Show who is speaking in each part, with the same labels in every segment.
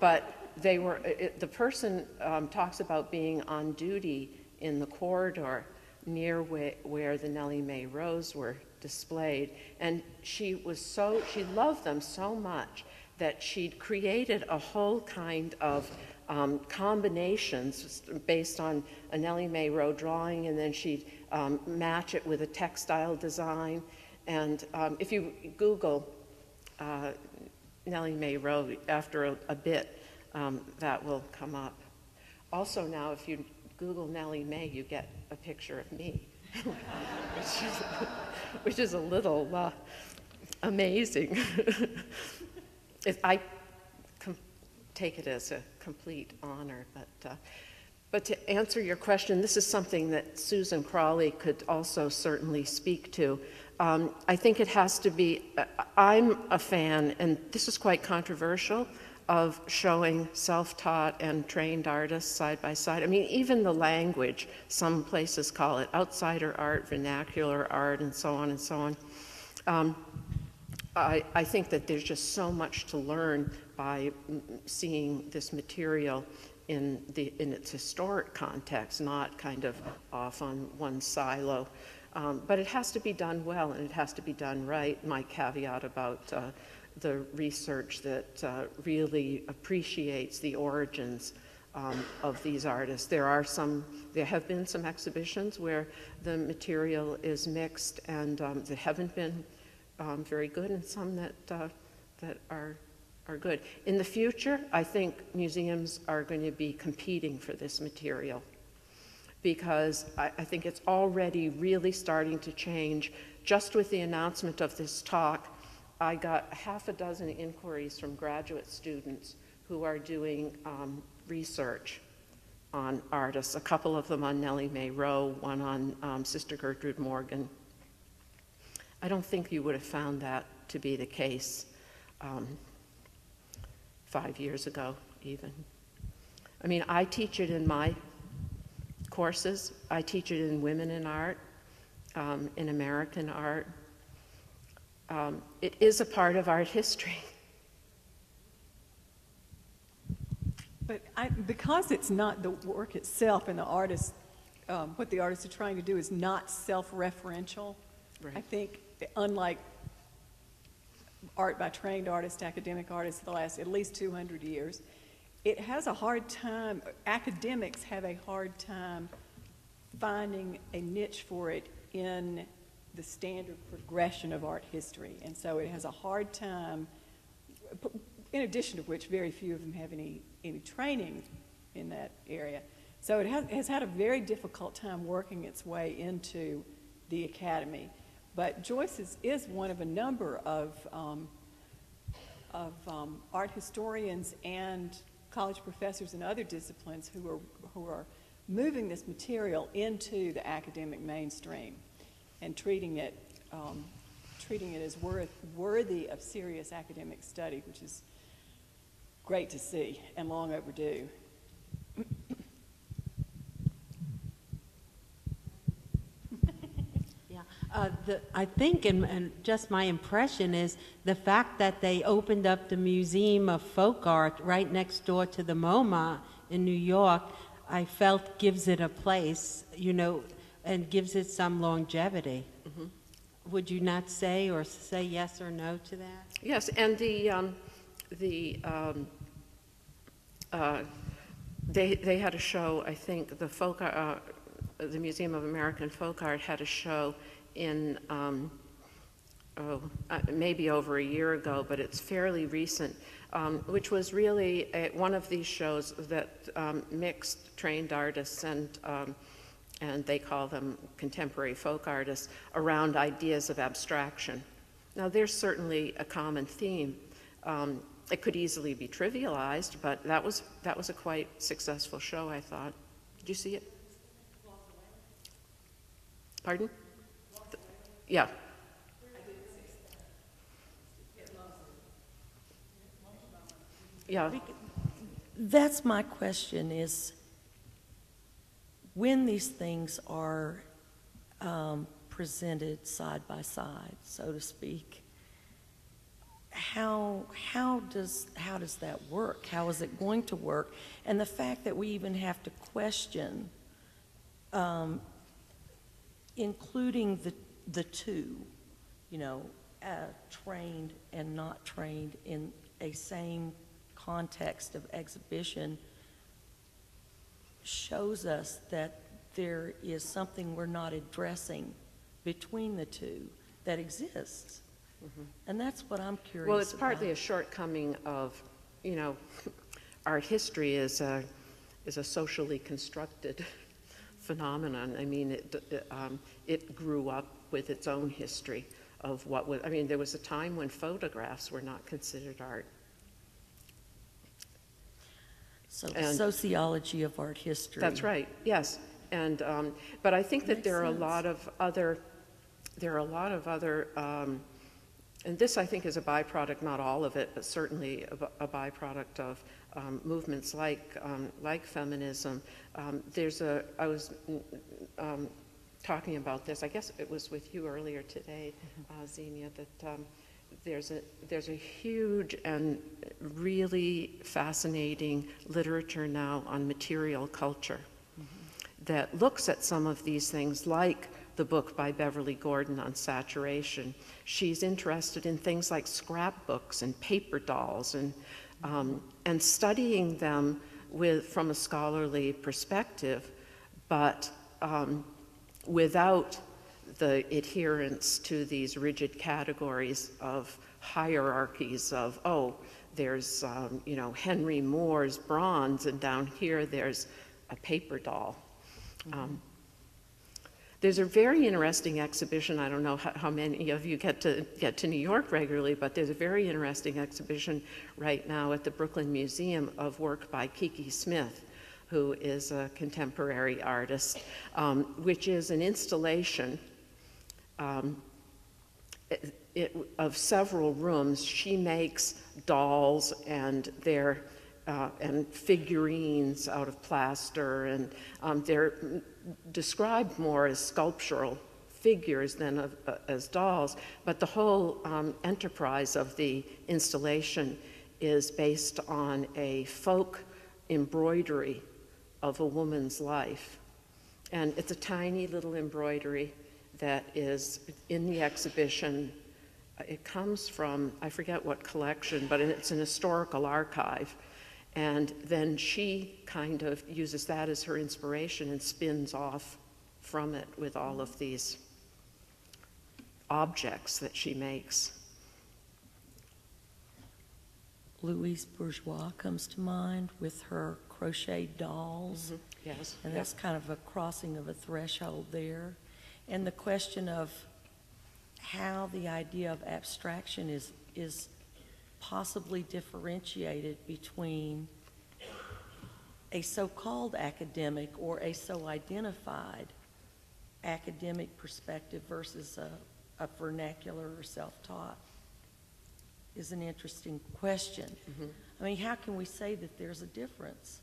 Speaker 1: But they were, the person talks about being on duty in the corridor near where the Nellie Mae Rows were displayed. And she loved them so much that she'd created a whole kind of combinations based on a Nellie Mae Rowe drawing, and then she'd match it with a textile design. And if you Google Nellie Mae Rowe after a bit, that will come up. Also now, if you Google Nellie Mae, you get a picture of me, which is a little amazing. I take it as a complete honor, but to answer your question, this is something that Susan Crawley could also certainly speak to. I think it has to be, I'm a fan, and this is quite controversial, of showing self-taught and trained artists side by side. I mean, even the language, some places call it outsider art, vernacular art, and so on and so on. I think that there's just so much to learn by seeing this material in its historic context, not kind of off on one silo. But it has to be done well, and it has to be done right. My caveat about the research that really appreciates the origins of these artists. There have been some exhibitions where the material is mixed, and that haven't been very good, and some that are good. In the future, I think museums are going to be competing for this material, because I think it's already really starting to change. Just with the announcement of this talk, I got half a dozen inquiries from graduate students who are doing research on artists, a couple of them on Nellie Mae Rowe, one on Sister Gertrude Morgan. I don't think you would have found that to be the case 5 years ago, even. I mean, I teach it in my courses. I teach it in Women in Art, in American art. It is a part of art history.
Speaker 2: But because it's not the work itself and the artist, what the artists are trying to do is not self-referential. Right. I think, unlike art by trained artists, academic artists, for the last at least 200 years, it has a hard time, academics have a hard time finding a niche for it in the standard progression of art history. And so it has a hard time, in addition to which very few of them have any training in that area. So it has had a very difficult time working its way into the academy. But Joyce is one of a number of art historians and college professors in other disciplines who are moving this material into the academic mainstream and treating it as worthy of serious academic study, which is great to see and long overdue.
Speaker 3: I think, and just my impression is, the fact that they opened up the Museum of Folk Art right next door to the MoMA in New York, I felt gives it a place, you know, and gives it some longevity. Mm-hmm. Would you not say, or say yes or no to that?
Speaker 1: Yes, and they had a show, I think, the Museum of American Folk Art had a show in, maybe over a year ago, but it's fairly recent, which was really one of these shows that mixed trained artists and they call them contemporary folk artists around ideas of abstraction. Now, there's certainly a common theme. It could easily be trivialized, but that was a quite successful show, I thought. Did you see it? Pardon? Yeah. Yeah.
Speaker 4: That's my question, is when these things are presented side by side, so to speak, how does that work? How is it going to work? And the fact that we even have to question including the two, you know, trained and not trained in a same context of exhibition, shows us that there is something we're not addressing between the two that exists. Mm-hmm. And that's what I'm curious about.
Speaker 1: Well, it's partly a shortcoming of, you know, art history is a socially constructed phenomenon. I mean, it grew up with its own history of what was, I mean, there was a time when photographs were not considered art.
Speaker 4: So the sociology of art history.
Speaker 1: That's right, yes. And, but I think that there are a lot of other, and this I think is a byproduct, not all of it, but certainly a byproduct of movements like feminism. I was talking about this, I guess it was with you earlier today, Xenia, that there's a huge and really fascinating literature now on material culture that looks at some of these things, like the book by Beverly Gordon on saturation. She's interested in things like scrapbooks and paper dolls and studying them from a scholarly perspective, but without the adherence to these rigid categories of hierarchies of, oh, there's, you know, Henry Moore's bronze, and down here there's a paper doll. There's a very interesting exhibition. I don't know how many of you get to New York regularly, but there's a very interesting exhibition right now at the Brooklyn Museum of work by Kiki Smith, who is a contemporary artist, which is an installation of several rooms. She makes dolls and figurines out of plaster, and they're described more as sculptural figures than as dolls, but the whole enterprise of the installation is based on a folk embroidery of a woman's life. And it's a tiny little embroidery that is in the exhibition. It comes from, I forget what collection, but it's an historical archive. And then she kind of uses that as her inspiration and spins off from it with all of these objects that she makes.
Speaker 4: Louise Bourgeois comes to mind with her crocheted dolls.
Speaker 1: Mm-hmm. Yes.
Speaker 4: And that's kind of a crossing of a threshold there. And the question of how the idea of abstraction is possibly differentiated between a so-called academic or a so-identified academic perspective versus a vernacular or self-taught is an interesting question. Mm-hmm. I mean, how can we say that there's a difference?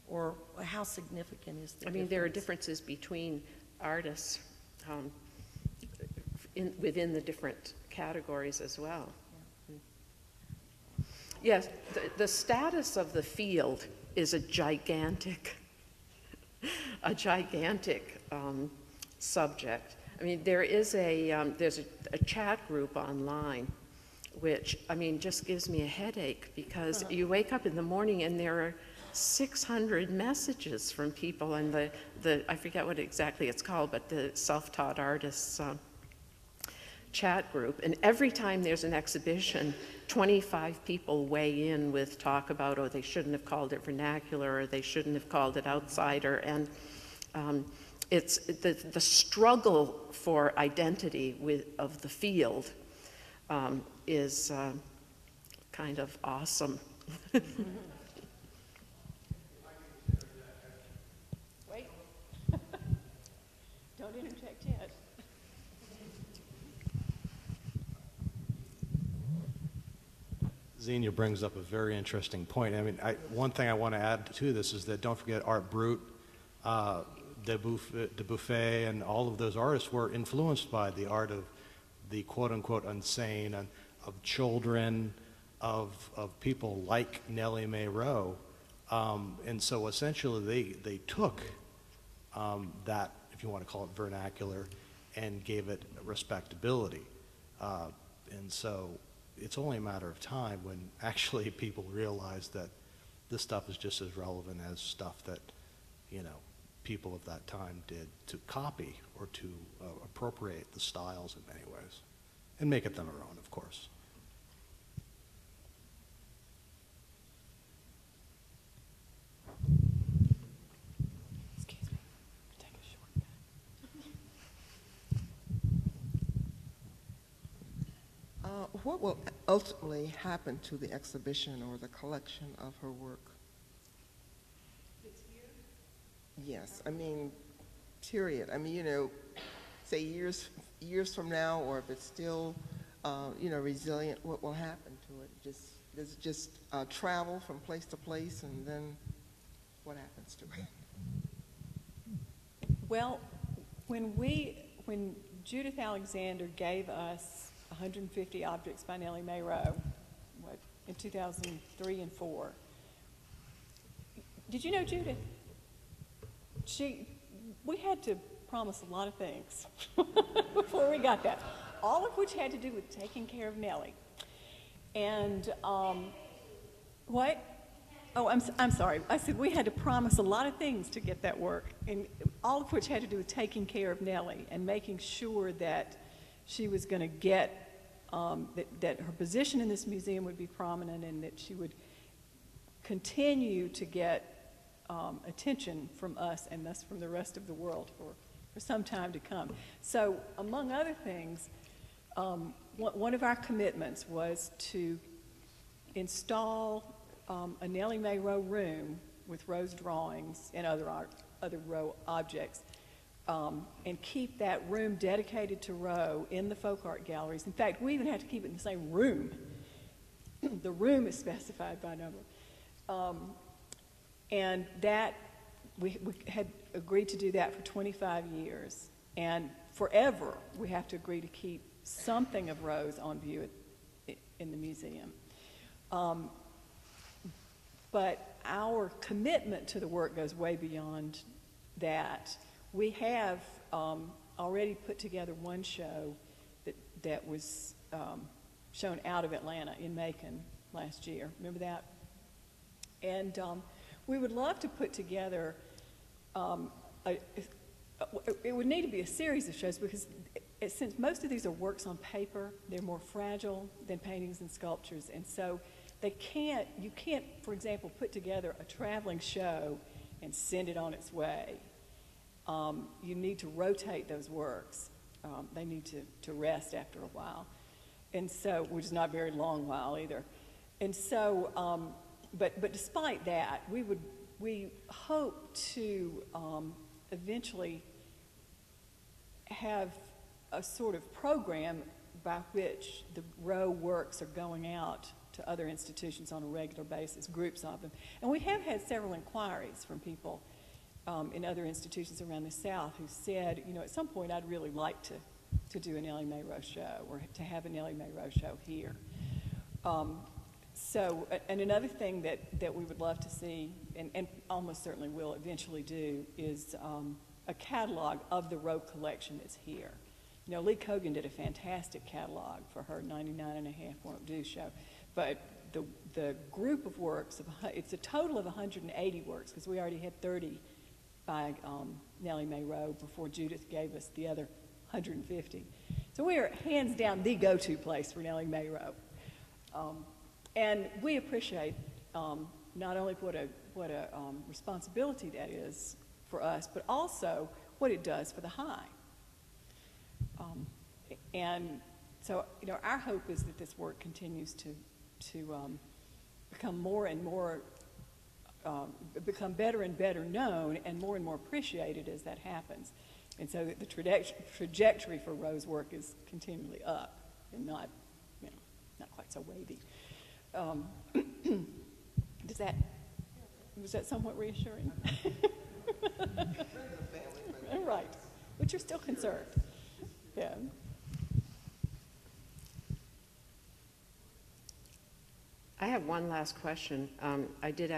Speaker 4: Or how significant is the difference? I mean,
Speaker 1: there are differences between artists within the different categories as well. Yes, the status of the field is a gigantic subject. I mean, there's a chat group online, which, I mean, just gives me a headache, because you wake up in the morning and there are 600 messages from people, and the I forget what exactly it's called, but the self-taught artists chat group, and every time there's an exhibition, 25 people weigh in with talk about, oh, they shouldn't have called it vernacular, or they shouldn't have called it outsider, and it's the struggle for identity of the field is kind of awesome.
Speaker 2: Wait. Don't interject yet.
Speaker 5: Xenia brings up a very interesting point. I mean, one thing I want to add to this is that don't forget Art Brut, Dubuffet, and all of those artists were influenced by the art of the quote-unquote insane and of children, of people like Nellie Mae Rowe. And so essentially they took that, if you want to call it vernacular, and gave it respectability. And so it's only a matter of time when actually people realize that this stuff is just as relevant as stuff that, you know, people of that time did to copy or to appropriate the styles in many ways and make it their own, of course.
Speaker 2: Excuse me, take a shortcut.
Speaker 6: What will ultimately happen to the exhibition or the collection of her work?
Speaker 2: It's here?
Speaker 6: Yes, I mean, period. I mean, you know, say years from now, or if it's still, you know, resilient, what will happen to it? Does it just travel from place to place, and then what happens to it?
Speaker 2: Well, when Judith Alexander gave us 150 objects by Nellie Mae Rowe, in 2003 and 4. Did you know Judith? We had to promise a lot of things before we got that, all of which had to do with taking care of Nellie. And what? Oh, I'm sorry. I said we had to promise a lot of things to get that work, and all of which had to do with taking care of Nellie and making sure that she was going to get, that her position in this museum would be prominent, and that she would continue to get attention from us and thus from the rest of the world for some time to come. So among other things, one of our commitments was to install a Nellie Mae Rowe room with Rowe's drawings and other Rowe objects, and keep that room dedicated to Rowe in the folk art galleries. In fact, we even have to keep it in the same room. The room is specified by number. And that, we had agreed to do that for 25 years. And forever, we have to agree to keep something of Rowe's on view in the museum. But our commitment to the work goes way beyond that. We have already put together one show that was shown out of Atlanta in Macon last year. Remember that? And we would love to put together, it would need to be a series of shows, because since most of these are works on paper, they're more fragile than paintings and sculptures, and so you can't, for example, put together a traveling show and send it on its way. You need to rotate those works. They need to rest after a while, and so, which is not a very long while either. And so, but despite that, we hope to eventually have a sort of program by which the Rowe works are going out to other institutions on a regular basis, groups of them. And we have had several inquiries from people in other institutions around the South who said, you know, at some point I'd really like to do a Nellie Mae Rowe show, or to have a Nellie Mae Rowe show here. And another thing that we would love to see, and almost certainly will eventually do, is a catalog of the Rowe collection that's here. You know, Lee Cogan did a fantastic catalog for her 99 and a Half Won't Do show, but the group of works, it's a total of 180 works, because we already had 30 by Nellie Mae Rowe before Judith gave us the other 150. So we are hands down the go-to place for Nellie Mae Rowe. And we appreciate not only what a responsibility that is for us, but also what it does for the High. And so, you know, our hope is that this work continues to become more and more, become better and better known and more appreciated as that happens. And so the trajectory for Rowe's work is continually up and not, you know, not quite so wavy. Was that somewhat reassuring? Right, but you're still concerned. Yeah.
Speaker 1: have one last question. I did